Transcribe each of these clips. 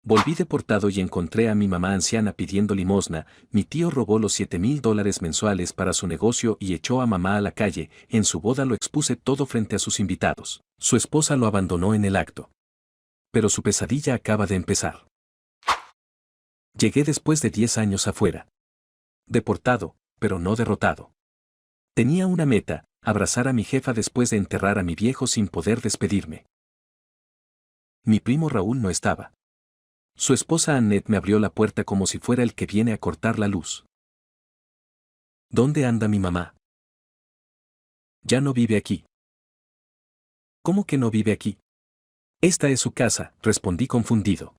Volví deportado y encontré a mi mamá anciana pidiendo limosna. Mi tío robó los $7,000 mensuales para su negocio y echó a mamá a la calle. En su boda lo expuse todo frente a sus invitados. Su esposa lo abandonó en el acto. Pero su pesadilla acaba de empezar. Llegué después de 10 años afuera. Deportado, pero no derrotado. Tenía una meta: abrazar a mi jefa después de enterrar a mi viejo sin poder despedirme. Mi primo Raúl no estaba. Su esposa Annette me abrió la puerta como si fuera el que viene a cortar la luz. ¿Dónde anda mi mamá? Ya no vive aquí. ¿Cómo que no vive aquí? Esta es su casa, respondí confundido.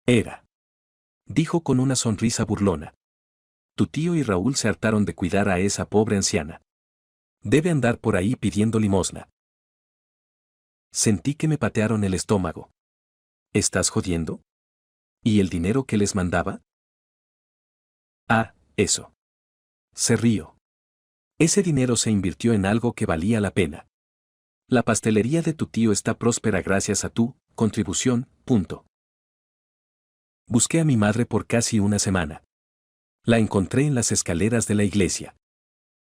Era. Dijo con una sonrisa burlona. Tu tío y Raúl se hartaron de cuidar a esa pobre anciana. Debe andar por ahí pidiendo limosna. Sentí que me patearon el estómago. ¿Estás jodiendo? ¿Y el dinero que les mandaba? Ah, eso. Se rió. Ese dinero se invirtió en algo que valía la pena. La pastelería de tu tío está próspera gracias a tu contribución, punto. Busqué a mi madre por casi una semana. La encontré en las escaleras de la iglesia.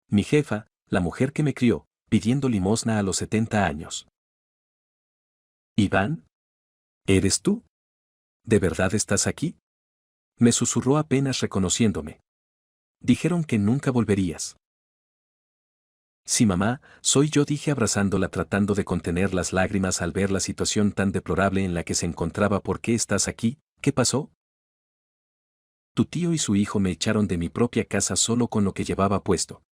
Mi jefa, la mujer que me crió, pidiendo limosna a los 70 años. Iván, ¿eres tú? ¿De verdad estás aquí? Me susurró apenas reconociéndome. Dijeron que nunca volverías. Sí, mamá, soy yo, dije abrazándola tratando de contener las lágrimas al ver la situación tan deplorable en la que se encontraba. ¿Por qué estás aquí? ¿Qué pasó? Tu tío y su hijo me echaron de mi propia casa solo con lo que llevaba puesto.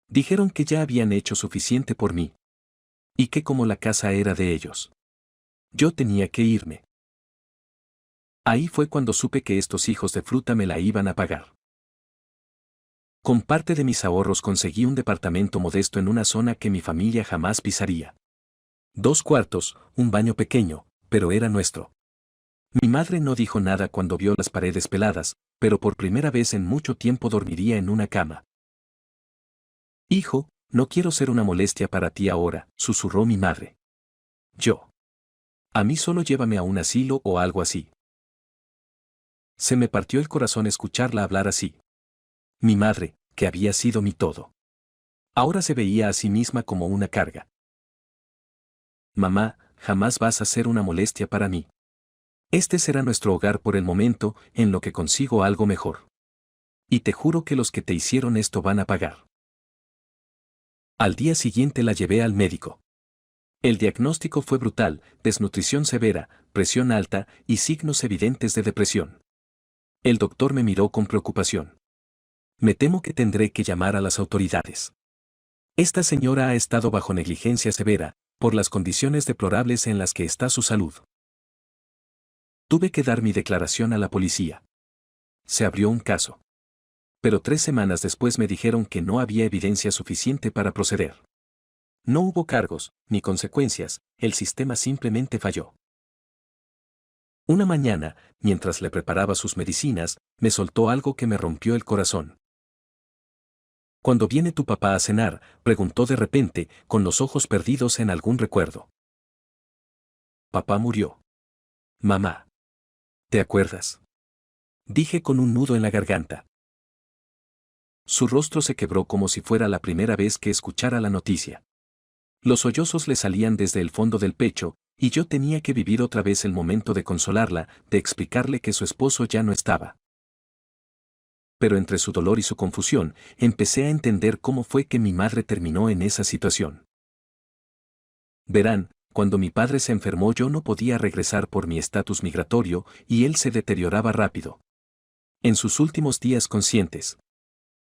Dijeron que ya habían hecho suficiente por mí. Y que como la casa era de ellos, yo tenía que irme. Ahí fue cuando supe que estos hijos de fruta me la iban a pagar. Con parte de mis ahorros conseguí un departamento modesto en una zona que mi familia jamás pisaría. 2 cuartos, un baño pequeño, pero era nuestro. Mi madre no dijo nada cuando vio las paredes peladas, pero por primera vez en mucho tiempo dormiría en una cama. Hijo, no quiero ser una molestia para ti ahora, susurró mi madre. Yo. A mí solo llévame a un asilo o algo así. Se me partió el corazón escucharla hablar así. Mi madre, que había sido mi todo. Ahora se veía a sí misma como una carga. Mamá, jamás vas a ser una molestia para mí. Este será nuestro hogar por el momento, en lo que consigo algo mejor. Y te juro que los que te hicieron esto van a pagar. Al día siguiente la llevé al médico. El diagnóstico fue brutal: desnutrición severa, presión alta y signos evidentes de depresión. El doctor me miró con preocupación. Me temo que tendré que llamar a las autoridades. Esta señora ha estado bajo negligencia severa, por las condiciones deplorables en las que está su salud. Tuve que dar mi declaración a la policía. Se abrió un caso. Pero 3 semanas después me dijeron que no había evidencia suficiente para proceder. No hubo cargos, ni consecuencias, el sistema simplemente falló. Una mañana, mientras le preparaba sus medicinas, me soltó algo que me rompió el corazón. ¿Cuándo viene tu papá a cenar?, preguntó de repente, con los ojos perdidos en algún recuerdo. Papá murió. Mamá. ¿Te acuerdas? Dije con un nudo en la garganta. Su rostro se quebró como si fuera la primera vez que escuchara la noticia. Los sollozos le salían desde el fondo del pecho, y yo tenía que vivir otra vez el momento de consolarla, de explicarle que su esposo ya no estaba. Pero entre su dolor y su confusión, empecé a entender cómo fue que mi madre terminó en esa situación. Verán, cuando mi padre se enfermó yo no podía regresar por mi estatus migratorio, y él se deterioraba rápido. En sus últimos días conscientes,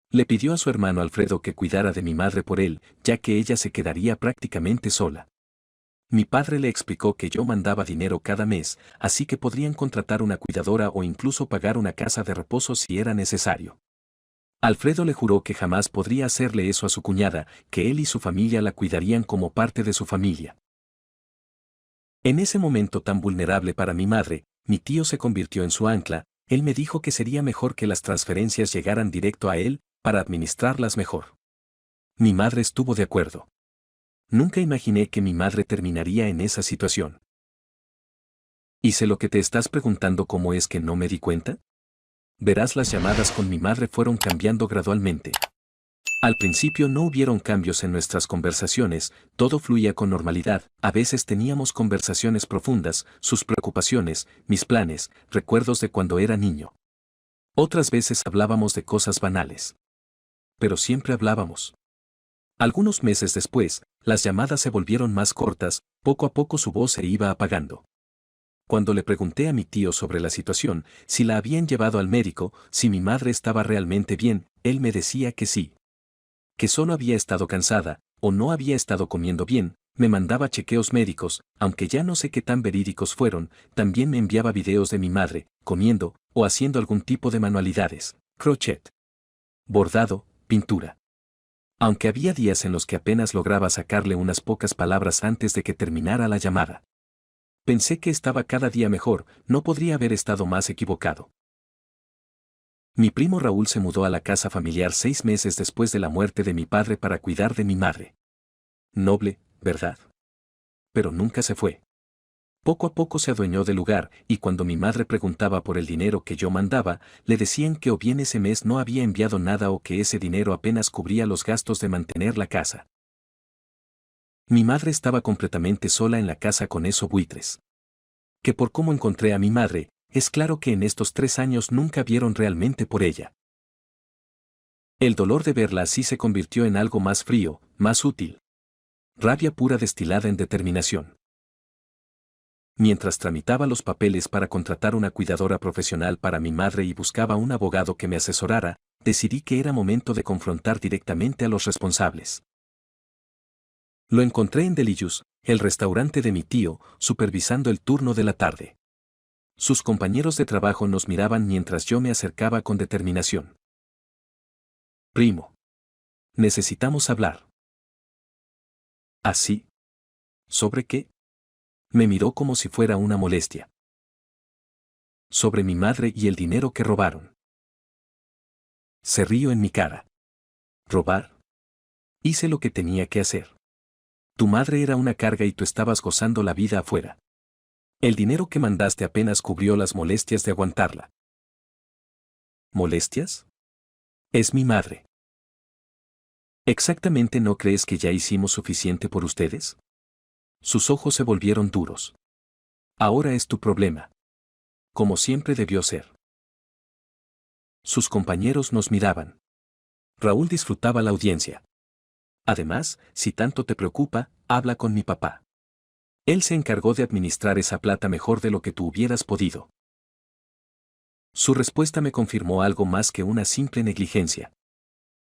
le pidió a su hermano Alfredo que cuidara de mi madre por él, ya que ella se quedaría prácticamente sola. Mi padre le explicó que yo mandaba dinero cada mes, así que podrían contratar una cuidadora o incluso pagar una casa de reposo si era necesario. Alfredo le juró que jamás podría hacerle eso a su cuñada, que él y su familia la cuidarían como parte de su familia. En ese momento tan vulnerable para mi madre, mi tío se convirtió en su ancla. Él me dijo que sería mejor que las transferencias llegaran directo a él, para administrarlas mejor. Mi madre estuvo de acuerdo. Nunca imaginé que mi madre terminaría en esa situación. ¿Y sé lo que te estás preguntando cómo es que no me di cuenta? Verás, las llamadas con mi madre fueron cambiando gradualmente. Al principio no hubieron cambios en nuestras conversaciones, todo fluía con normalidad, a veces teníamos conversaciones profundas, sus preocupaciones, mis planes, recuerdos de cuando era niño. Otras veces hablábamos de cosas banales. Pero siempre hablábamos. Algunos meses después, las llamadas se volvieron más cortas, poco a poco su voz se iba apagando. Cuando le pregunté a mi tío sobre la situación, si la habían llevado al médico, si mi madre estaba realmente bien, él me decía que sí. Que solo había estado cansada, o no había estado comiendo bien, me mandaba chequeos médicos, aunque ya no sé qué tan verídicos fueron, también me enviaba videos de mi madre, comiendo, o haciendo algún tipo de manualidades, crochet, bordado, pintura. Aunque había días en los que apenas lograba sacarle unas pocas palabras antes de que terminara la llamada. Pensé que estaba cada día mejor, no podría haber estado más equivocado. Mi primo Raúl se mudó a la casa familiar 6 meses después de la muerte de mi padre para cuidar de mi madre. Noble, ¿verdad? Pero nunca se fue. Poco a poco se adueñó del lugar, y cuando mi madre preguntaba por el dinero que yo mandaba, le decían que o bien ese mes no había enviado nada o que ese dinero apenas cubría los gastos de mantener la casa. Mi madre estaba completamente sola en la casa con esos buitres. Que por cómo encontré a mi madre, es claro que en estos 3 años nunca vieron realmente por ella. El dolor de verla así se convirtió en algo más frío, más útil. Rabia pura destilada en determinación. Mientras tramitaba los papeles para contratar una cuidadora profesional para mi madre y buscaba un abogado que me asesorara, decidí que era momento de confrontar directamente a los responsables. Lo encontré en Delicious, el restaurante de mi tío, supervisando el turno de la tarde. Sus compañeros de trabajo nos miraban mientras yo me acercaba con determinación. Primo. Necesitamos hablar. ¿Así? ¿Sobre qué? Me miró como si fuera una molestia. Sobre mi madre y el dinero que robaron. Se rió en mi cara. ¿Robar? Hice lo que tenía que hacer. Tu madre era una carga y tú estabas gozando la vida afuera. El dinero que mandaste apenas cubrió las molestias de aguantarla. ¿Molestias? Es mi madre. ¿Exactamente no crees que ya hicimos suficiente por ustedes? Sus ojos se volvieron duros. Ahora es tu problema. Como siempre debió ser. Sus compañeros nos miraban. Raúl disfrutaba la audiencia. Además, si tanto te preocupa, habla con mi papá. Él se encargó de administrar esa plata mejor de lo que tú hubieras podido. Su respuesta me confirmó algo más que una simple negligencia.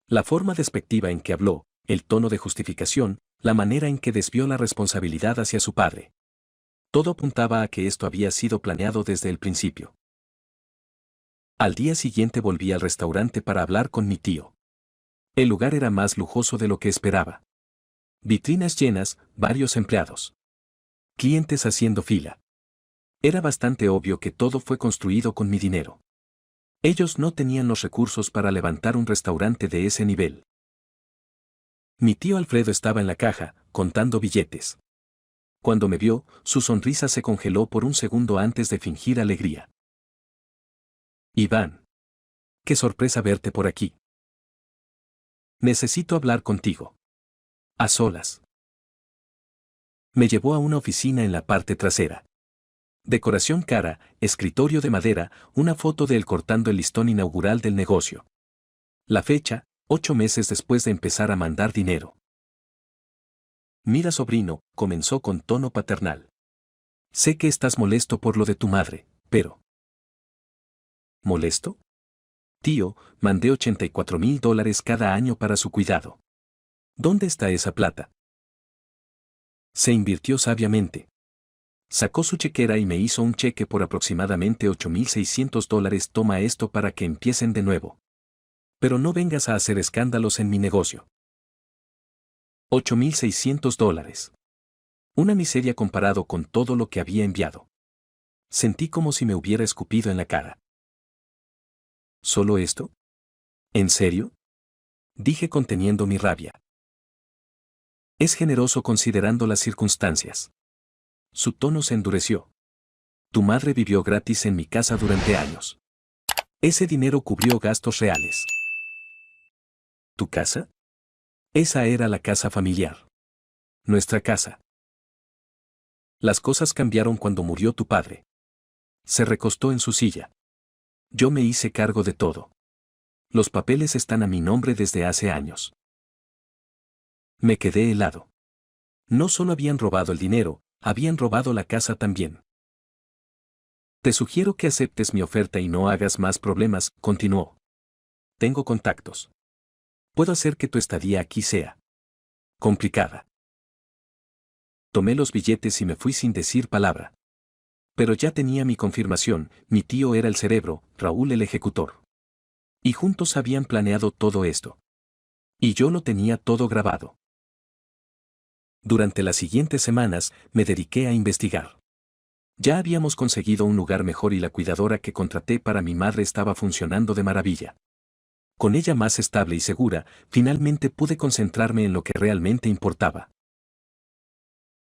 La forma despectiva en que habló, el tono de justificación, la manera en que desvió la responsabilidad hacia su padre. Todo apuntaba a que esto había sido planeado desde el principio. Al día siguiente volví al restaurante para hablar con mi tío. El lugar era más lujoso de lo que esperaba. Vitrinas llenas, varios empleados. Clientes haciendo fila. Era bastante obvio que todo fue construido con mi dinero. Ellos no tenían los recursos para levantar un restaurante de ese nivel. Mi tío Alfredo estaba en la caja, contando billetes. Cuando me vio, su sonrisa se congeló por un segundo antes de fingir alegría. Iván. Qué sorpresa verte por aquí. Necesito hablar contigo. A solas. Me llevó a una oficina en la parte trasera. Decoración cara, escritorio de madera, una foto de él cortando el listón inaugural del negocio. La fecha, 8 meses después de empezar a mandar dinero. Mira, sobrino, comenzó con tono paternal. Sé que estás molesto por lo de tu madre, pero... ¿Molesto? Tío, mandé $84,000 cada año para su cuidado. ¿Dónde está esa plata? Se invirtió sabiamente. Sacó su chequera y me hizo un cheque por aproximadamente $8,600. Toma esto para que empiecen de nuevo. Pero no vengas a hacer escándalos en mi negocio. $8,600. Una miseria comparado con todo lo que había enviado. Sentí como si me hubiera escupido en la cara. ¿Solo esto? ¿En serio? Dije conteniendo mi rabia. Es generoso considerando las circunstancias. Su tono se endureció. Tu madre vivió gratis en mi casa durante años. Ese dinero cubrió gastos reales. ¿Tu casa? Esa era la casa familiar. Nuestra casa. Las cosas cambiaron cuando murió tu padre. Se recostó en su silla. Yo me hice cargo de todo. Los papeles están a mi nombre desde hace años. Me quedé helado. No solo habían robado el dinero, habían robado la casa también. Te sugiero que aceptes mi oferta y no hagas más problemas, continuó. Tengo contactos. Puedo hacer que tu estadía aquí sea complicada. Tomé los billetes y me fui sin decir palabra. Pero ya tenía mi confirmación, mi tío era el cerebro, Raúl el ejecutor. Y juntos habían planeado todo esto. Y yo lo tenía todo grabado. Durante las siguientes semanas, me dediqué a investigar. Ya habíamos conseguido un lugar mejor y la cuidadora que contraté para mi madre estaba funcionando de maravilla. Con ella más estable y segura, finalmente pude concentrarme en lo que realmente importaba.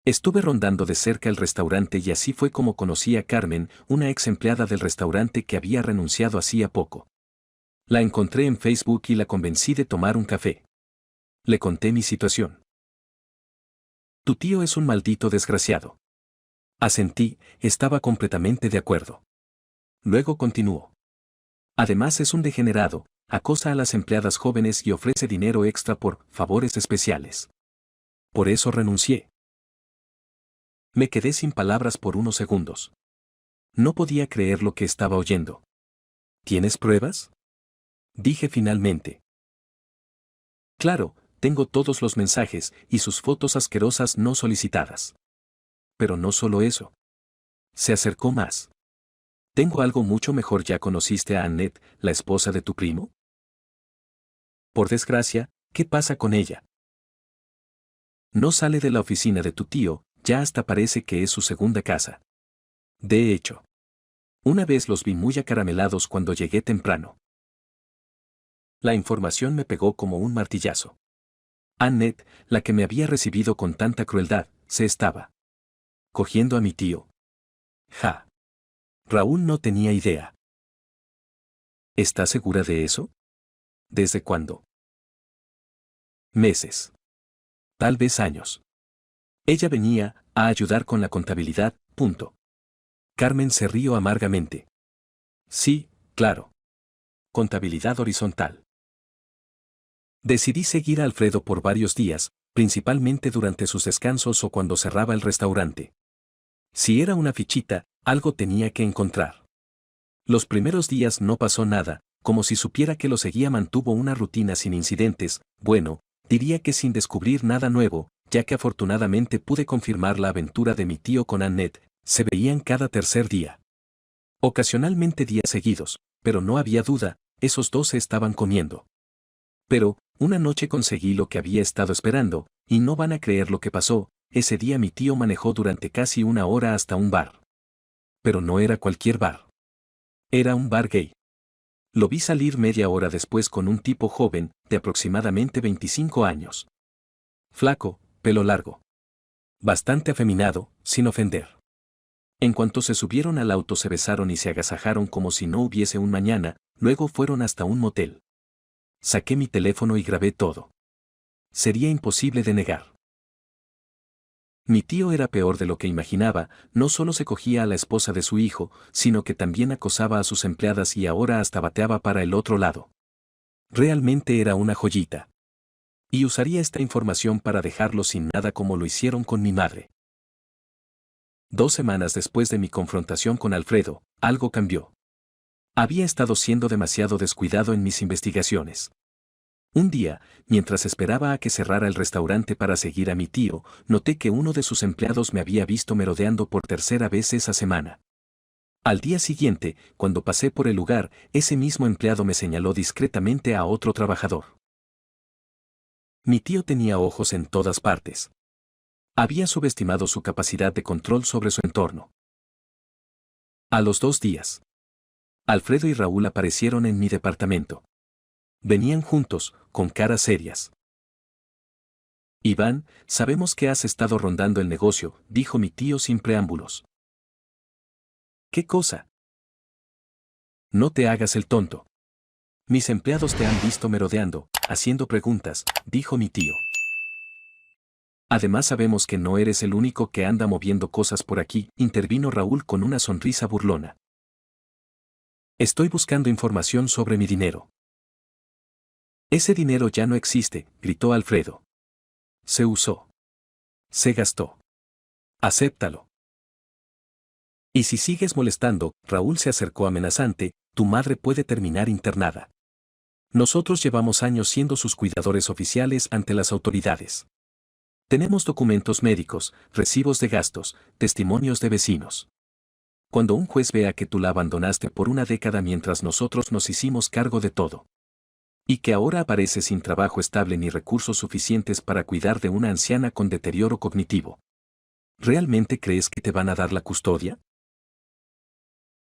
Estuve rondando de cerca el restaurante y así fue como conocí a Carmen, una ex empleada del restaurante que había renunciado hacía poco. La encontré en Facebook y la convencí de tomar un café. Le conté mi situación. Tu tío es un maldito desgraciado. Asentí, estaba completamente de acuerdo. Luego continuó. Además es un degenerado, acosa a las empleadas jóvenes y ofrece dinero extra por favores especiales. Por eso renuncié. Me quedé sin palabras por unos segundos. No podía creer lo que estaba oyendo. ¿Tienes pruebas? Dije finalmente. Claro, tengo todos los mensajes y sus fotos asquerosas no solicitadas. Pero no solo eso. Se acercó más. Tengo algo mucho mejor. ¿Ya conociste a Annette, la esposa de tu primo? Por desgracia, ¿qué pasa con ella? No sale de la oficina de tu tío, ya hasta parece que es su segunda casa. De hecho, una vez los vi muy acaramelados cuando llegué temprano. La información me pegó como un martillazo. Annette, la que me había recibido con tanta crueldad, se estaba cogiendo a mi tío. Ja. Raúl no tenía idea. ¿Estás segura de eso? ¿Desde cuándo? Meses. Tal vez años. Ella venía a ayudar con la contabilidad, punto. Carmen se rió amargamente. Sí, claro. Contabilidad horizontal. Decidí seguir a Alfredo por varios días, principalmente durante sus descansos o cuando cerraba el restaurante. Si era una fichita, algo tenía que encontrar. Los primeros días no pasó nada, como si supiera que lo seguía. Mantuvo una rutina sin incidentes, bueno, diría que sin descubrir nada nuevo, ya que afortunadamente pude confirmar la aventura de mi tío con Annette, se veían cada tercer día. Ocasionalmente días seguidos, pero no había duda, esos dos se estaban comiendo. Pero, una noche conseguí lo que había estado esperando, y no van a creer lo que pasó, ese día mi tío manejó durante casi una hora hasta un bar. Pero no era cualquier bar. Era un bar gay. Lo vi salir media hora después con un tipo joven, de aproximadamente 25 años. Flaco, pelo largo. Bastante afeminado, sin ofender. En cuanto se subieron al auto se besaron y se agasajaron como si no hubiese un mañana, luego fueron hasta un motel. Saqué mi teléfono y grabé todo. Sería imposible de negar. Mi tío era peor de lo que imaginaba, no solo se cogía a la esposa de su hijo, sino que también acosaba a sus empleadas y ahora hasta bateaba para el otro lado. Realmente era una joyita. Y usaría esta información para dejarlo sin nada como lo hicieron con mi madre. 2 semanas después de mi confrontación con Alfredo, algo cambió. Había estado siendo demasiado descuidado en mis investigaciones. Un día, mientras esperaba a que cerrara el restaurante para seguir a mi tío, noté que uno de sus empleados me había visto merodeando por tercera vez esa semana. Al día siguiente, cuando pasé por el lugar, ese mismo empleado me señaló discretamente a otro trabajador. Mi tío tenía ojos en todas partes. Había subestimado su capacidad de control sobre su entorno. A los 2 días, Alfredo y Raúl aparecieron en mi departamento. Venían juntos, con caras serias. Iván, sabemos que has estado rondando el negocio, dijo mi tío sin preámbulos. ¿Qué cosa? No te hagas el tonto. Mis empleados te han visto merodeando, haciendo preguntas, dijo mi tío. Además sabemos que no eres el único que anda moviendo cosas por aquí, intervino Raúl con una sonrisa burlona. Estoy buscando información sobre mi dinero. Ese dinero ya no existe, gritó Alfredo. Se usó. Se gastó. Acéptalo. Y si sigues molestando, Raúl se acercó amenazante, tu madre puede terminar internada. Nosotros llevamos años siendo sus cuidadores oficiales ante las autoridades. Tenemos documentos médicos, recibos de gastos, testimonios de vecinos. Cuando un juez vea que tú la abandonaste por una década mientras nosotros nos hicimos cargo de todo, y que ahora apareces sin trabajo estable ni recursos suficientes para cuidar de una anciana con deterioro cognitivo, ¿realmente crees que te van a dar la custodia?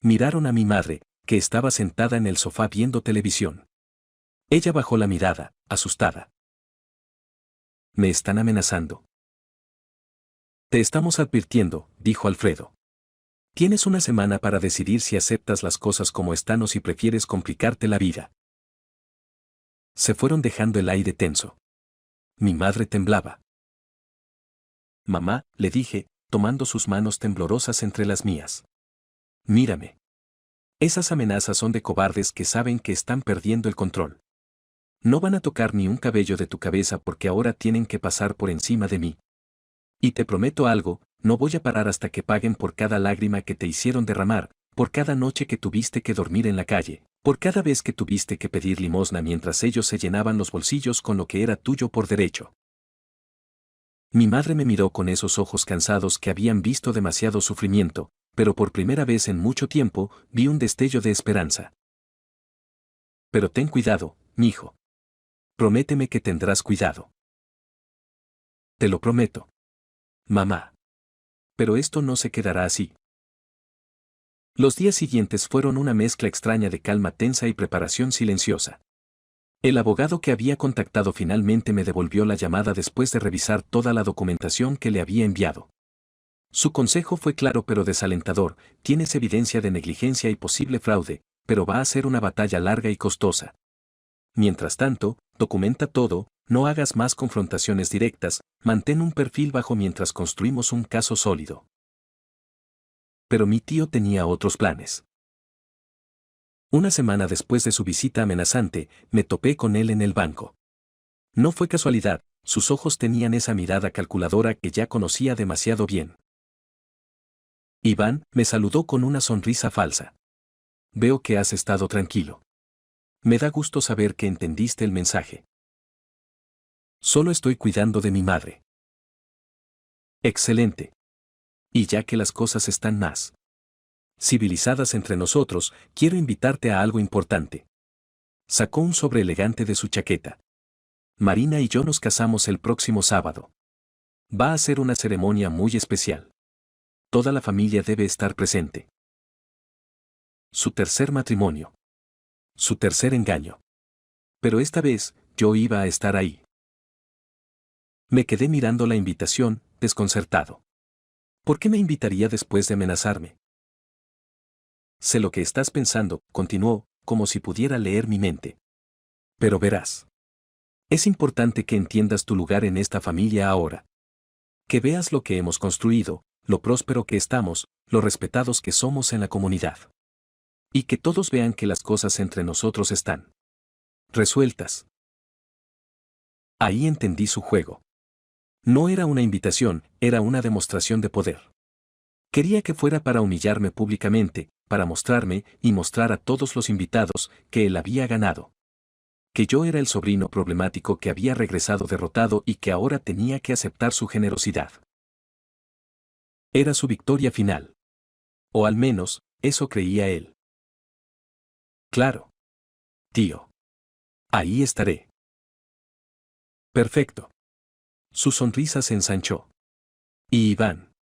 Miraron a mi madre, que estaba sentada en el sofá viendo televisión. Ella bajó la mirada, asustada. Me están amenazando. Te estamos advirtiendo, dijo Alfredo. Tienes una semana para decidir si aceptas las cosas como están o si prefieres complicarte la vida. Se fueron dejando el aire tenso. Mi madre temblaba. Mamá, le dije, tomando sus manos temblorosas entre las mías. Mírame. Esas amenazas son de cobardes que saben que están perdiendo el control. No van a tocar ni un cabello de tu cabeza porque ahora tienen que pasar por encima de mí. Y te prometo algo, no voy a parar hasta que paguen por cada lágrima que te hicieron derramar, por cada noche que tuviste que dormir en la calle, por cada vez que tuviste que pedir limosna mientras ellos se llenaban los bolsillos con lo que era tuyo por derecho. Mi madre me miró con esos ojos cansados que habían visto demasiado sufrimiento, pero por primera vez en mucho tiempo vi un destello de esperanza. Pero ten cuidado, mijo. Prométeme que tendrás cuidado. Te lo prometo. Mamá. Pero esto no se quedará así. Los días siguientes fueron una mezcla extraña de calma tensa y preparación silenciosa. El abogado que había contactado finalmente me devolvió la llamada después de revisar toda la documentación que le había enviado. Su consejo fue claro pero desalentador: tienes evidencia de negligencia y posible fraude, pero va a ser una batalla larga y costosa. Mientras tanto, documenta todo, no hagas más confrontaciones directas, mantén un perfil bajo mientras construimos un caso sólido. Pero mi tío tenía otros planes. Una semana después de su visita amenazante, me topé con él en el banco. No fue casualidad, sus ojos tenían esa mirada calculadora que ya conocía demasiado bien. Iván, me saludó con una sonrisa falsa. Veo que has estado tranquilo. Me da gusto saber que entendiste el mensaje. Solo estoy cuidando de mi madre. Excelente. Y ya que las cosas están más civilizadas entre nosotros, quiero invitarte a algo importante. Sacó un sobre elegante de su chaqueta. Marina y yo nos casamos el próximo sábado. Va a ser una ceremonia muy especial. Toda la familia debe estar presente. Su tercer matrimonio. Su tercer engaño. Pero esta vez, yo iba a estar ahí. Me quedé mirando la invitación, desconcertado. ¿Por qué me invitaría después de amenazarme? Sé lo que estás pensando, continuó, como si pudiera leer mi mente. Pero verás. Es importante que entiendas tu lugar en esta familia ahora. Que veas lo que hemos construido, lo próspero que estamos, lo respetados que somos en la comunidad. Y que todos vean que las cosas entre nosotros están resueltas. Ahí entendí su juego. No era una invitación, era una demostración de poder. Quería que fuera para humillarme públicamente, para mostrarme y mostrar a todos los invitados que él había ganado. Que yo era el sobrino problemático que había regresado derrotado y que ahora tenía que aceptar su generosidad. Era su victoria final. O al menos, eso creía él. Claro. Tío. Ahí estaré. Perfecto. Su sonrisa se ensanchó. Y Iván.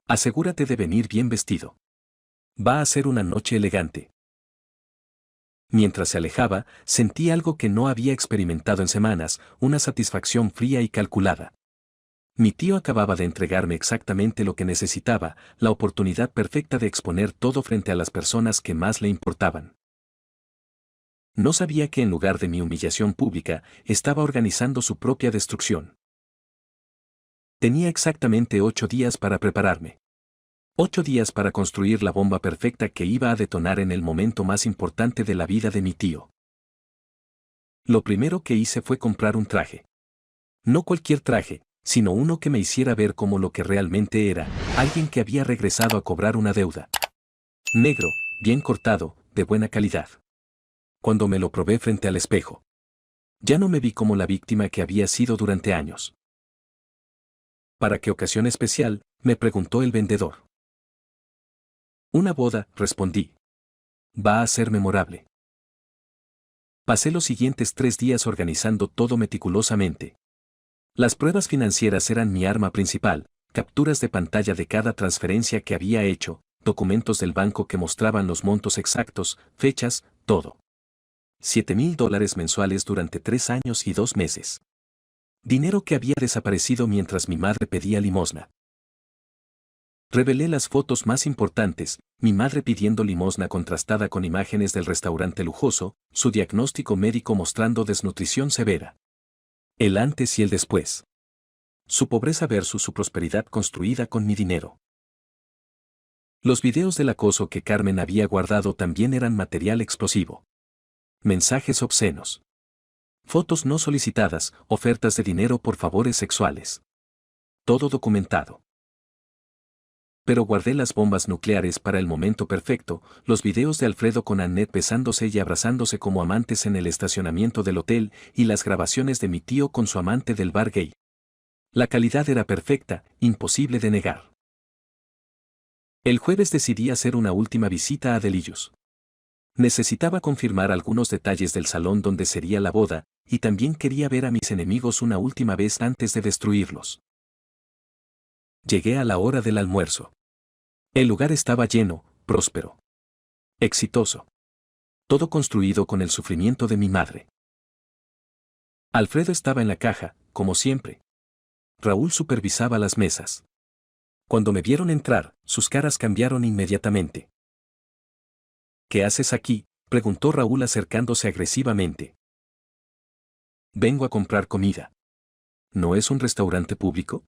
Asegúrate de venir bien vestido. Va a ser una noche elegante. Mientras se alejaba, sentí algo que no había experimentado en semanas, una satisfacción fría y calculada. Mi tío acababa de entregarme exactamente lo que necesitaba, la oportunidad perfecta de exponer todo frente a las personas que más le importaban. No sabía que en lugar de mi humillación pública, estaba organizando su propia destrucción. Tenía exactamente 8 días para prepararme. 8 días para construir la bomba perfecta que iba a detonar en el momento más importante de la vida de mi tío. Lo primero que hice fue comprar un traje. No cualquier traje, sino uno que me hiciera ver como lo que realmente era, alguien que había regresado a cobrar una deuda. Negro, bien cortado, de buena calidad. Cuando me lo probé frente al espejo, ya no me vi como la víctima que había sido durante años. ¿Para qué ocasión especial?, me preguntó el vendedor. Una boda, respondí. Va a ser memorable. Pasé los siguientes 3 días organizando todo meticulosamente. Las pruebas financieras eran mi arma principal, capturas de pantalla de cada transferencia que había hecho, documentos del banco que mostraban los montos exactos, fechas, todo. $7,000 mensuales durante 3 años y 2 meses. Dinero que había desaparecido mientras mi madre pedía limosna. Revelé las fotos más importantes, mi madre pidiendo limosna contrastada con imágenes del restaurante lujoso, su diagnóstico médico mostrando desnutrición severa. El antes y el después. Su pobreza versus su prosperidad construida con mi dinero. Los videos del acoso que Carmen había guardado también eran material explosivo. Mensajes obscenos. Fotos no solicitadas, ofertas de dinero por favores sexuales. Todo documentado. Pero guardé las bombas nucleares para el momento perfecto, los videos de Alfredo con Annette besándose y abrazándose como amantes en el estacionamiento del hotel y las grabaciones de mi tío con su amante del bar gay. La calidad era perfecta, imposible de negar. El jueves decidí hacer una última visita a Delillos. Necesitaba confirmar algunos detalles del salón donde sería la boda, y también quería ver a mis enemigos una última vez antes de destruirlos. Llegué a la hora del almuerzo. El lugar estaba lleno, próspero. Exitoso. Todo construido con el sufrimiento de mi madre. Alfredo estaba en la caja, como siempre. Raúl supervisaba las mesas. Cuando me vieron entrar, sus caras cambiaron inmediatamente. ¿Qué haces aquí?, preguntó Raúl acercándose agresivamente. Vengo a comprar comida. ¿No es un restaurante público?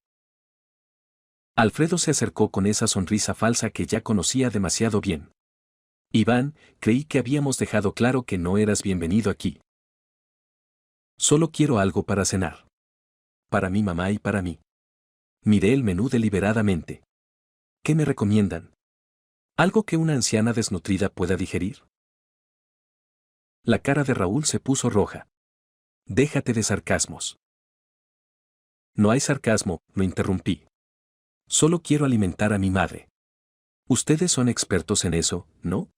Alfredo se acercó con esa sonrisa falsa que ya conocía demasiado bien. Iván, creí que habíamos dejado claro que no eras bienvenido aquí. Solo quiero algo para cenar. Para mi mamá y para mí. Miré el menú deliberadamente. ¿Qué me recomiendan? ¿Algo que una anciana desnutrida pueda digerir? La cara de Raúl se puso roja. Déjate de sarcasmos. No hay sarcasmo, lo interrumpí. Solo quiero alimentar a mi madre. Ustedes son expertos en eso, ¿no?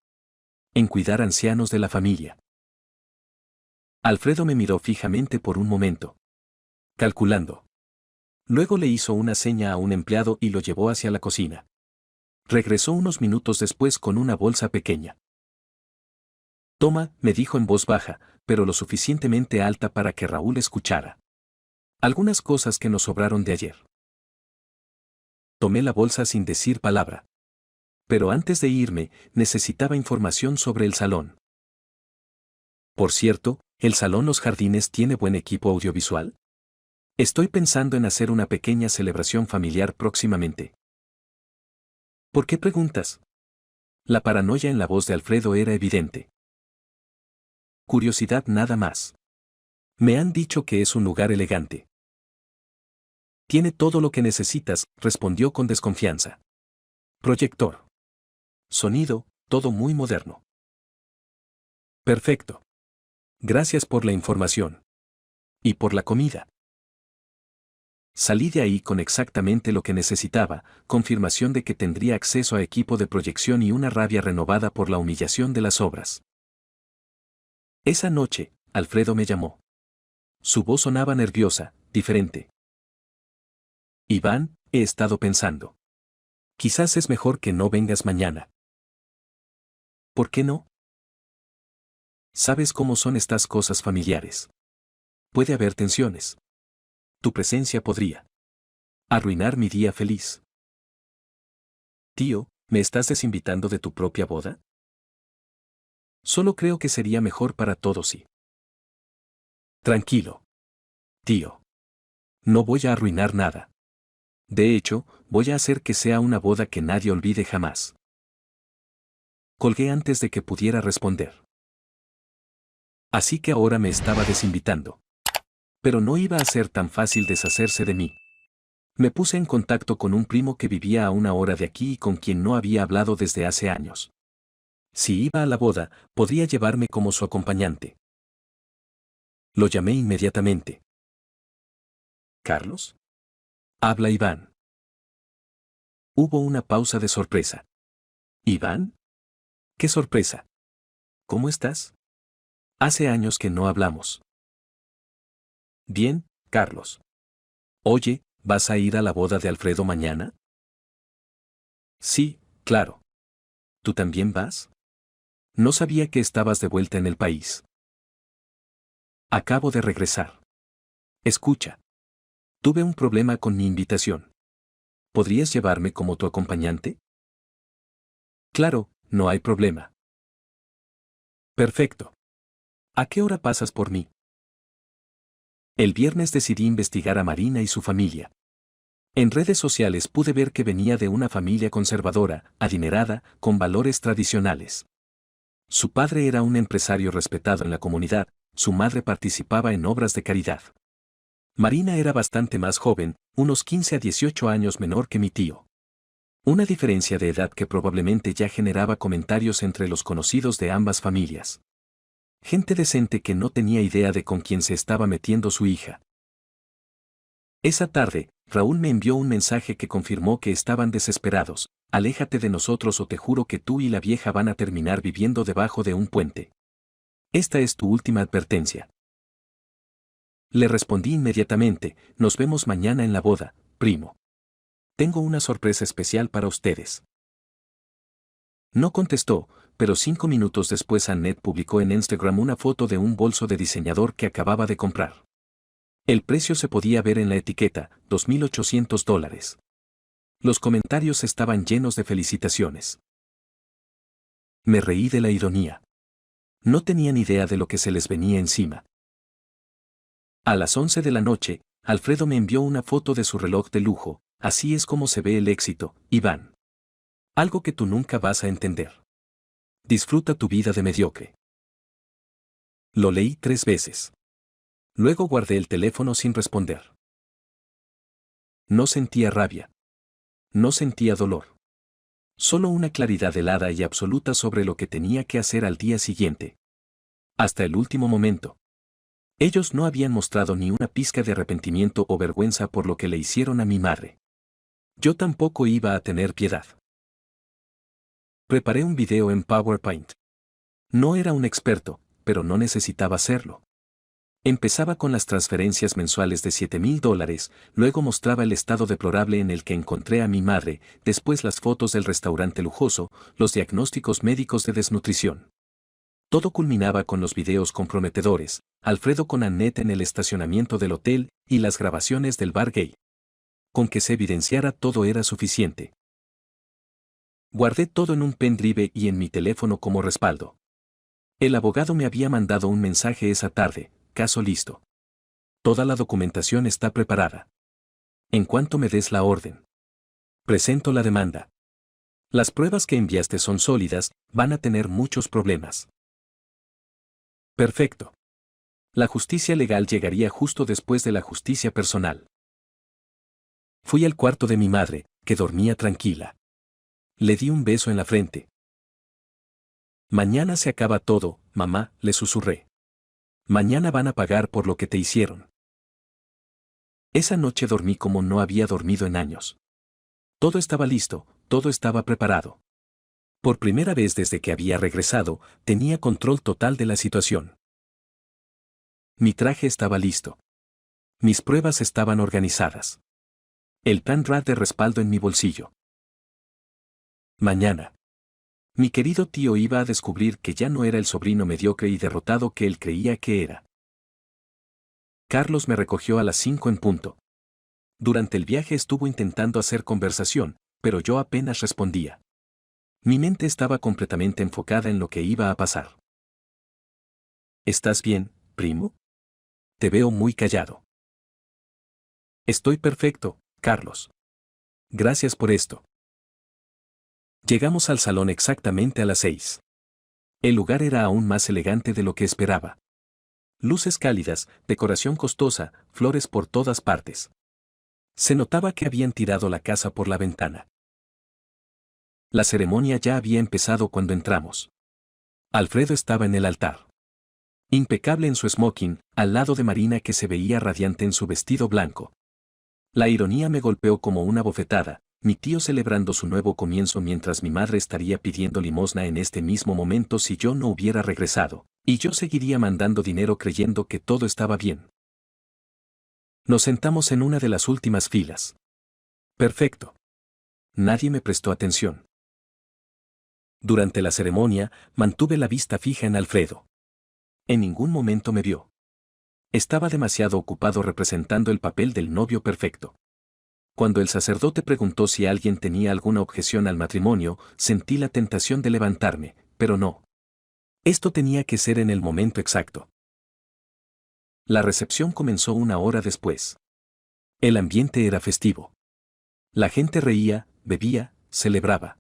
En cuidar ancianos de la familia. Alfredo me miró fijamente por un momento. Calculando. Luego le hizo una seña a un empleado y lo llevó hacia la cocina. Regresó unos minutos después con una bolsa pequeña. Toma, me dijo en voz baja, pero lo suficientemente alta para que Raúl escuchara. Algunas cosas que nos sobraron de ayer. Tomé la bolsa sin decir palabra. Pero antes de irme, necesitaba información sobre el salón. Por cierto, ¿el salón Los Jardines tiene buen equipo audiovisual? Estoy pensando en hacer una pequeña celebración familiar próximamente. ¿Por qué preguntas? La paranoia en la voz de Alfredo era evidente. Curiosidad nada más. Me han dicho que es un lugar elegante. Tiene todo lo que necesitas, respondió con desconfianza. Proyector. Sonido, todo muy moderno. Perfecto. Gracias por la información. Y por la comida. Salí de ahí con exactamente lo que necesitaba, confirmación de que tendría acceso a equipo de proyección y una rabia renovada por la humillación de las obras. Esa noche, Alfredo me llamó. Su voz sonaba nerviosa, diferente. Iván, he estado pensando. Quizás es mejor que no vengas mañana. ¿Por qué no? Sabes cómo son estas cosas familiares. Puede haber tensiones. Tu presencia podría Arruinar mi día feliz. Tío, ¿me estás desinvitando de tu propia boda? Solo creo que sería mejor para todos si. Tranquilo. Tío. No voy a arruinar nada. De hecho, voy a hacer que sea una boda que nadie olvide jamás. Colgué antes de que pudiera responder. Así que ahora me estaba desinvitando. Pero no iba a ser tan fácil deshacerse de mí. Me puse en contacto con un primo que vivía a una hora de aquí y con quien no había hablado desde hace años. Si iba a la boda, podría llevarme como su acompañante. Lo llamé inmediatamente. ¿Carlos? Habla Iván. Hubo una pausa de sorpresa. ¿Iván? ¡Qué sorpresa! ¿Cómo estás? Hace años que no hablamos. Bien, Carlos. Oye, ¿vas a ir a la boda de Alfredo mañana? Sí, claro. ¿Tú también vas? No sabía que estabas de vuelta en el país. Acabo de regresar. Escucha. Tuve un problema con mi invitación. ¿Podrías llevarme como tu acompañante? Claro, no hay problema. Perfecto. ¿A qué hora pasas por mí? El viernes decidí investigar a Marina y su familia. En redes sociales pude ver que venía de una familia conservadora, adinerada, con valores tradicionales. Su padre era un empresario respetado en la comunidad, su madre participaba en obras de caridad. Marina era bastante más joven, unos 15 a 18 años menor que mi tío. Una diferencia de edad que probablemente ya generaba comentarios entre los conocidos de ambas familias. Gente decente que no tenía idea de con quién se estaba metiendo su hija. Esa tarde, Raúl me envió un mensaje que confirmó que estaban desesperados. Aléjate de nosotros o te juro que tú y la vieja van a terminar viviendo debajo de un puente. Esta es tu última advertencia. Le respondí inmediatamente, nos vemos mañana en la boda, primo. Tengo una sorpresa especial para ustedes. No contestó, pero 5 minutos después Annette publicó en Instagram una foto de un bolso de diseñador que acababa de comprar. El precio se podía ver en la etiqueta, $2.800. Los comentarios estaban llenos de felicitaciones. Me reí de la ironía. No tenían idea de lo que se les venía encima. A las 11 de la noche, Alfredo me envió una foto de su reloj de lujo. Así es como se ve el éxito, Iván. Algo que tú nunca vas a entender. Disfruta tu vida de mediocre. Lo leí 3 veces. Luego guardé el teléfono sin responder. No sentía rabia. No sentía dolor. Solo una claridad helada y absoluta sobre lo que tenía que hacer al día siguiente. Hasta el último momento. Ellos no habían mostrado ni una pizca de arrepentimiento o vergüenza por lo que le hicieron a mi madre. Yo tampoco iba a tener piedad. Preparé un video en PowerPoint. No era un experto, pero no necesitaba serlo. Empezaba con las transferencias mensuales de $7,000, luego mostraba el estado deplorable en el que encontré a mi madre, después las fotos del restaurante lujoso, los diagnósticos médicos de desnutrición. Todo culminaba con los videos comprometedores, Alfredo con Annette en el estacionamiento del hotel y las grabaciones del bar gay. Con que se evidenciara todo era suficiente. Guardé todo en un pendrive y en mi teléfono como respaldo. El abogado me había mandado un mensaje esa tarde, caso listo. Toda la documentación está preparada. En cuanto me des la orden, presento la demanda. Las pruebas que enviaste son sólidas, van a tener muchos problemas. Perfecto. La justicia legal llegaría justo después de la justicia personal. Fui al cuarto de mi madre, que dormía tranquila. Le di un beso en la frente. Mañana se acaba todo, mamá, le susurré. Mañana van a pagar por lo que te hicieron. Esa noche dormí como no había dormido en años. Todo estaba listo, todo estaba preparado. Por primera vez desde que había regresado, tenía control total de la situación. Mi traje estaba listo. Mis pruebas estaban organizadas. El plan RAD de respaldo en mi bolsillo. Mañana. Mi querido tío iba a descubrir que ya no era el sobrino mediocre y derrotado que él creía que era. Carlos me recogió a las 5 en punto. Durante el viaje estuvo intentando hacer conversación, pero yo apenas respondía. Mi mente estaba completamente enfocada en lo que iba a pasar. ¿Estás bien, primo? Te veo muy callado. Estoy perfecto, Carlos. Gracias por esto. Llegamos al salón exactamente a las 6. El lugar era aún más elegante de lo que esperaba. Luces cálidas, decoración costosa, flores por todas partes. Se notaba que habían tirado la casa por la ventana. La ceremonia ya había empezado cuando entramos. Alfredo estaba en el altar. Impecable en su smoking, al lado de Marina que se veía radiante en su vestido blanco. La ironía me golpeó como una bofetada, mi tío celebrando su nuevo comienzo mientras mi madre estaría pidiendo limosna en este mismo momento si yo no hubiera regresado, y yo seguiría mandando dinero creyendo que todo estaba bien. Nos sentamos en una de las últimas filas. Perfecto. Nadie me prestó atención. Durante la ceremonia, mantuve la vista fija en Alfredo. En ningún momento me vio. Estaba demasiado ocupado representando el papel del novio perfecto. Cuando el sacerdote preguntó si alguien tenía alguna objeción al matrimonio, sentí la tentación de levantarme, pero no. Esto tenía que ser en el momento exacto. La recepción comenzó una hora después. El ambiente era festivo. La gente reía, bebía, celebraba.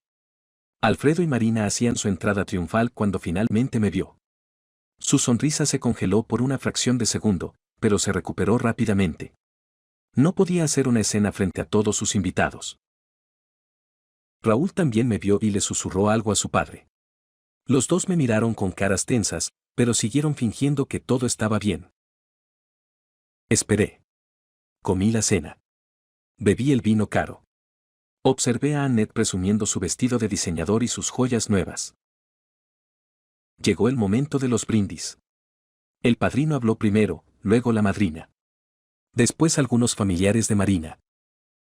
Alfredo y Marina hacían su entrada triunfal cuando finalmente me vio. Su sonrisa se congeló por una fracción de segundo, pero se recuperó rápidamente. No podía hacer una escena frente a todos sus invitados. Raúl también me vio y le susurró algo a su padre. Los dos me miraron con caras tensas, pero siguieron fingiendo que todo estaba bien. Esperé. Comí la cena. Bebí el vino caro. Observé a Annette presumiendo su vestido de diseñador y sus joyas nuevas. Llegó el momento de los brindis. El padrino habló primero, luego la madrina. Después algunos familiares de Marina.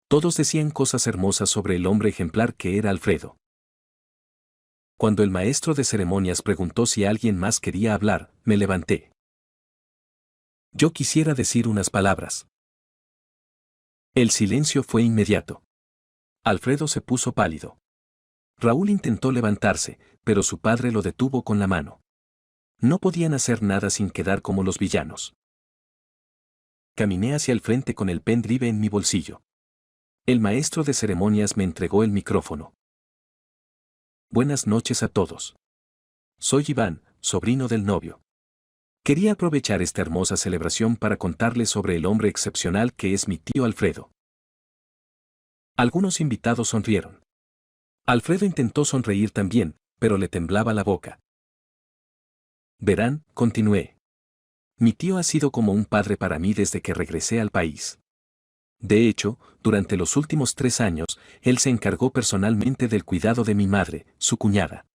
Todos decían cosas hermosas sobre el hombre ejemplar que era Alfredo. Cuando el maestro de ceremonias preguntó si alguien más quería hablar, me levanté. Yo quisiera decir unas palabras. El silencio fue inmediato. Alfredo se puso pálido. Raúl intentó levantarse, pero su padre lo detuvo con la mano. No podían hacer nada sin quedar como los villanos. Caminé hacia el frente con el pendrive en mi bolsillo. El maestro de ceremonias me entregó el micrófono. Buenas noches a todos. Soy Iván, sobrino del novio. Quería aprovechar esta hermosa celebración para contarles sobre el hombre excepcional que es mi tío Alfredo. Algunos invitados sonrieron. Alfredo intentó sonreír también, pero le temblaba la boca. Verán, continué. Mi tío ha sido como un padre para mí desde que regresé al país. De hecho, durante los últimos 3 años, él se encargó personalmente del cuidado de mi madre, su cuñada.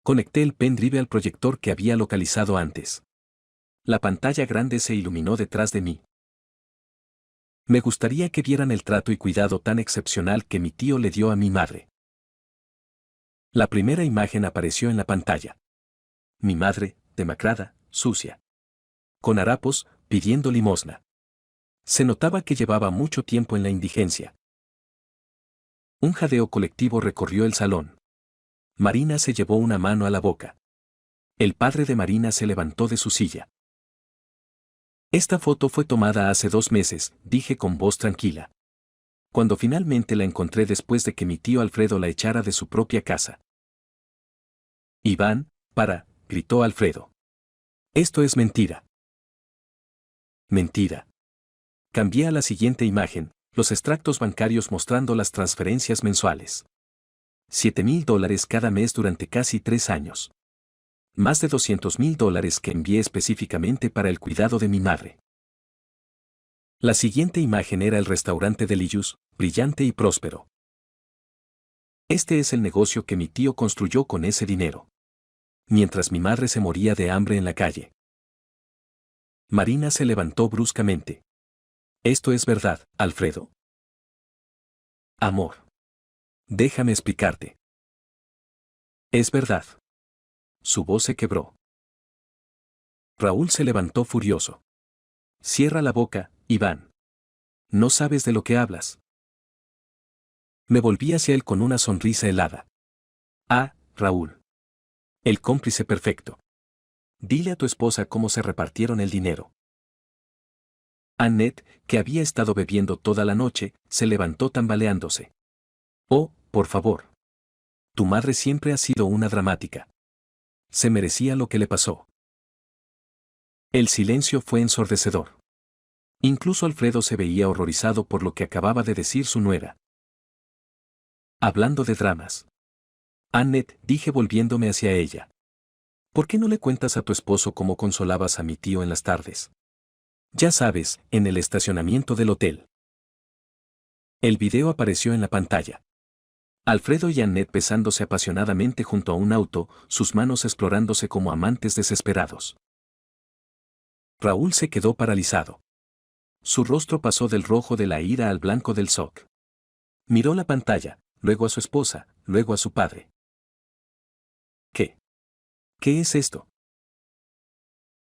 Conecté el pendrive al proyector que había localizado antes. La pantalla grande se iluminó detrás de mí. Me gustaría que vieran el trato y cuidado tan excepcional que mi tío le dio a mi madre. La primera imagen apareció en la pantalla. Mi madre, demacrada, sucia. Con harapos, pidiendo limosna. Se notaba que llevaba mucho tiempo en la indigencia. Un jadeo colectivo recorrió el salón. Marina se llevó una mano a la boca. El padre de Marina se levantó de su silla. Esta foto fue tomada hace 2 meses, dije con voz tranquila. Cuando finalmente la encontré después de que mi tío Alfredo la echara de su propia casa. Iván, gritó Alfredo. Esto es mentira. Mentira. Cambié a la siguiente imagen, los extractos bancarios mostrando las transferencias mensuales. $7,000 cada mes durante casi 3 años. Más de $200,000 que envié específicamente para el cuidado de mi madre. La siguiente imagen era el restaurante de Lillus, brillante y próspero. Este es el negocio que mi tío construyó con ese dinero. Mientras mi madre se moría de hambre en la calle. Marina se levantó bruscamente. ¿Esto es verdad, Alfredo? Amor. Déjame explicarte. Es verdad. Su voz se quebró. Raúl se levantó furioso. Cierra la boca, Iván. No sabes de lo que hablas. Me volví hacia él con una sonrisa helada. Ah, Raúl. El cómplice perfecto. Dile a tu esposa cómo se repartieron el dinero. Annette, que había estado bebiendo toda la noche, se levantó tambaleándose. Oh, por favor. Tu madre siempre ha sido una dramática. Se merecía lo que le pasó. El silencio fue ensordecedor. Incluso Alfredo se veía horrorizado por lo que acababa de decir su nuera. Hablando de dramas. Annette, dije volviéndome hacia ella. ¿Por qué no le cuentas a tu esposo cómo consolabas a mi tío en las tardes? Ya sabes, en el estacionamiento del hotel. El video apareció en la pantalla. Alfredo y Annette besándose apasionadamente junto a un auto, sus manos explorándose como amantes desesperados. Raúl se quedó paralizado. Su rostro pasó del rojo de la ira al blanco del shock. Miró la pantalla, luego a su esposa, luego a su padre. ¿Qué? ¿Qué es esto?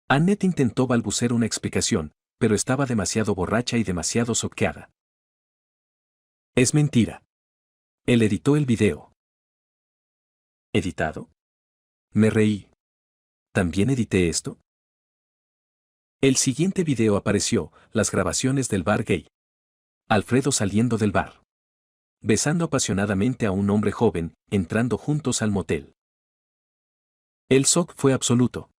Annette intentó balbucear una explicación, pero estaba demasiado borracha y demasiado choqueada. Es mentira. Él editó el video. ¿Editado? Me reí. ¿También edité esto? El siguiente video apareció, las grabaciones del bar gay. Alfredo saliendo del bar. Besando apasionadamente a un hombre joven, entrando juntos al motel. El shock fue absoluto.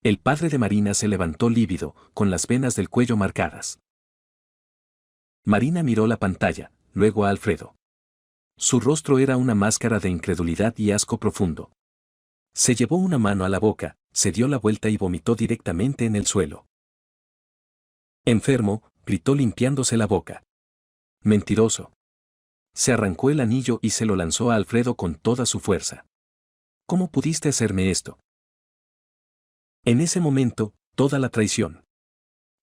El padre de Marina se levantó lívido, con las venas del cuello marcadas. Marina miró la pantalla, luego a Alfredo. Su rostro era una máscara de incredulidad y asco profundo. Se llevó una mano a la boca, se dio la vuelta y vomitó directamente en el suelo. Enfermo, gritó limpiándose la boca. Mentiroso. Se arrancó el anillo y se lo lanzó a Alfredo con toda su fuerza. ¿Cómo pudiste hacerme esto? En ese momento, toda la traición,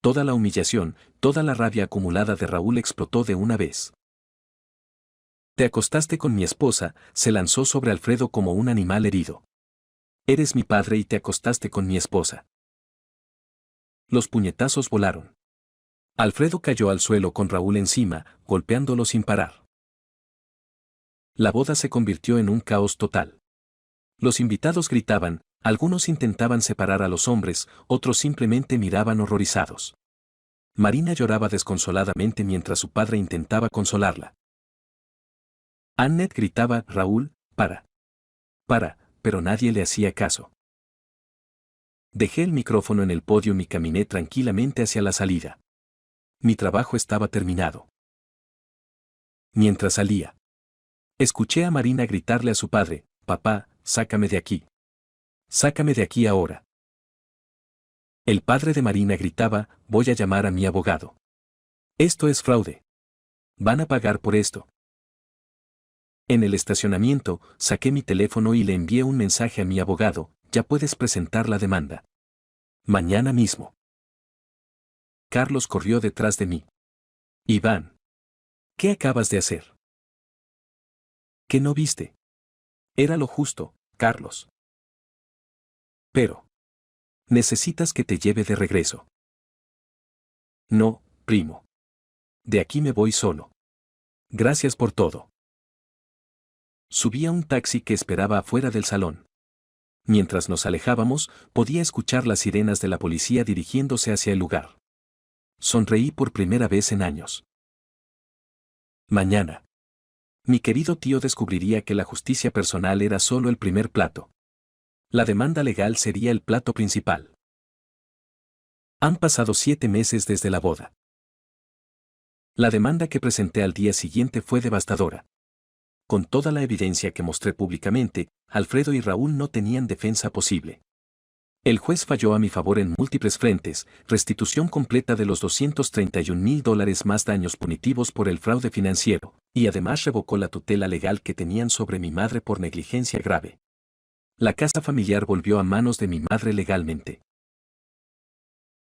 toda la humillación, toda la rabia acumulada de Raúl explotó de una vez. Te acostaste con mi esposa, se lanzó sobre Alfredo como un animal herido. Eres mi padre y te acostaste con mi esposa. Los puñetazos volaron. Alfredo cayó al suelo con Raúl encima, golpeándolo sin parar. La boda se convirtió en un caos total. Los invitados gritaban, algunos intentaban separar a los hombres, otros simplemente miraban horrorizados. Marina lloraba desconsoladamente mientras su padre intentaba consolarla. Annette gritaba, Raúl, para, pero nadie le hacía caso. Dejé el micrófono en el podio y caminé tranquilamente hacia la salida. Mi trabajo estaba terminado. Mientras salía, escuché a Marina gritarle a su padre, papá, sácame de aquí. Sácame de aquí ahora. El padre de Marina gritaba, voy a llamar a mi abogado. Esto es fraude. Van a pagar por esto. En el estacionamiento, saqué mi teléfono y le envié un mensaje a mi abogado, ya puedes presentar la demanda. Mañana mismo. Carlos corrió detrás de mí. Iván. ¿Qué acabas de hacer? ¿Qué no viste? Era lo justo, Carlos. Pero. Necesitas que te lleve de regreso. No, primo. De aquí me voy solo. Gracias por todo. Subí a un taxi que esperaba afuera del salón. Mientras nos alejábamos, podía escuchar las sirenas de la policía dirigiéndose hacia el lugar. Sonreí por primera vez en años. Mañana. Mi querido tío descubriría que la justicia personal era solo el primer plato. La demanda legal sería el plato principal. Han pasado 7 meses desde la boda. La demanda que presenté al día siguiente fue devastadora. Con toda la evidencia que mostré públicamente, Alfredo y Raúl no tenían defensa posible. El juez falló a mi favor en múltiples frentes, restitución completa de los $231,000 más daños punitivos por el fraude financiero, y además revocó la tutela legal que tenían sobre mi madre por negligencia grave. La casa familiar volvió a manos de mi madre legalmente.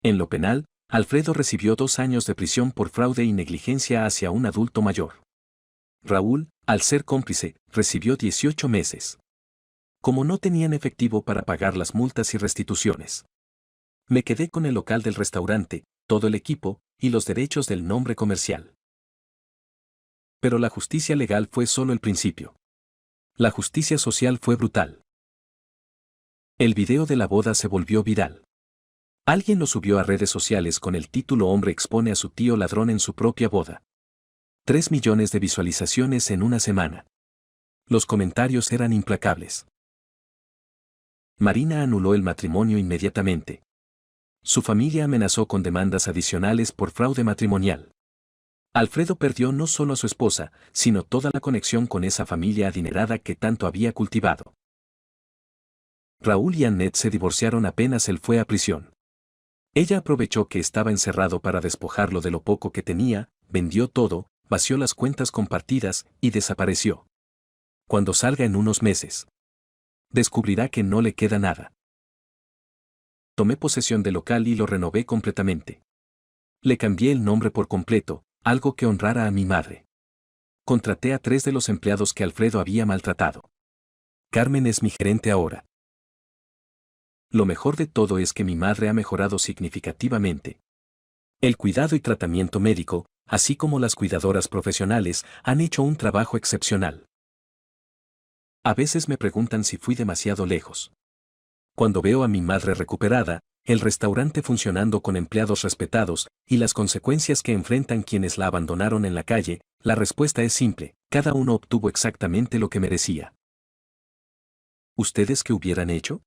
En lo penal, Alfredo recibió 2 años de prisión por fraude y negligencia hacia un adulto mayor. Raúl, al ser cómplice, recibió 18 meses. Como no tenían efectivo para pagar las multas y restituciones, me quedé con el local del restaurante, todo el equipo y los derechos del nombre comercial. Pero la justicia legal fue solo el principio. La justicia social fue brutal. El video de la boda se volvió viral. Alguien lo subió a redes sociales con el título "Hombre expone a su tío ladrón en su propia boda". 3 millones de visualizaciones en una semana. Los comentarios eran implacables. Marina anuló el matrimonio inmediatamente. Su familia amenazó con demandas adicionales por fraude matrimonial. Alfredo perdió no solo a su esposa, sino toda la conexión con esa familia adinerada que tanto había cultivado. Raúl y Annette se divorciaron apenas él fue a prisión. Ella aprovechó que estaba encerrado para despojarlo de lo poco que tenía, vendió todo, vació las cuentas compartidas y desapareció. Cuando salga en unos meses, descubrirá que no le queda nada. Tomé posesión del local y lo renové completamente. Le cambié el nombre por completo, algo que honrara a mi madre. Contraté a 3 de los empleados que Alfredo había maltratado. Carmen es mi gerente ahora. Lo mejor de todo es que mi madre ha mejorado significativamente. El cuidado y tratamiento médico, así como las cuidadoras profesionales, han hecho un trabajo excepcional. A veces me preguntan si fui demasiado lejos. Cuando veo a mi madre recuperada, el restaurante funcionando con empleados respetados, y las consecuencias que enfrentan quienes la abandonaron en la calle, la respuesta es simple: cada uno obtuvo exactamente lo que merecía. ¿Ustedes qué hubieran hecho?